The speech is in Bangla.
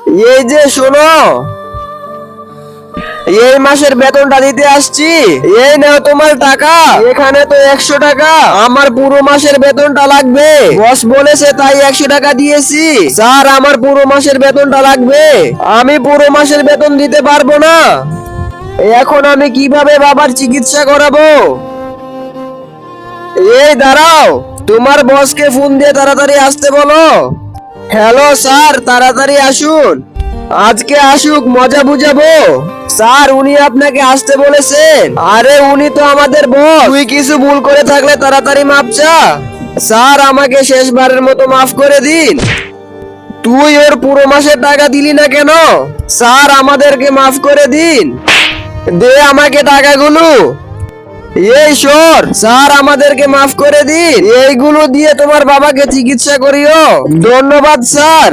এই যে শোনো, এই মাসের বেতনটা দিতে আসছি। এই নাও তোমার টাকা। এখানে তো 100 টাকা, আমার পুরো মাসের বেতনটা লাগবে। বস বলেছে তাই 100 টাকা দিয়েছি। স্যার, আমার পুরো মাসের বেতনটা লাগবে। আমি পুরো মাসের বেতন দিতে পারবো না। এখন আমি কিভাবে বাবার চিকিৎসা করাবো? এই দাঁড়াও, তোমার বসকে ফোন দিয়ে তাড়াতাড়ি আসতে বলো। হ্যালো স্যার, তাড়াতাড়ি আসুন। আজকে আসুক, মজা বুঝাবো। স্যার, উনি আপনাকে আসতে বলেছেন। আরে উনি তো আমাদের বস। তুই কিছু ভুল করে থাকলে তাড়াতাড়ি মাপ চা। স্যার, আমাকে শেষবারের মতো মাফ করে দিন। তুই ওর পুরো মাসের টাকা দিলি না কেন? স্যার, আমাদেরকে মাফ করে দিন। দে আমাকে টাকাগুলো। এই সর, স্যার আমাদেরকে মাফ করে দিন। এইগুলো দিয়ে তোমার বাবাকে চিকিৎসা করিও। ধন্যবাদ স্যার।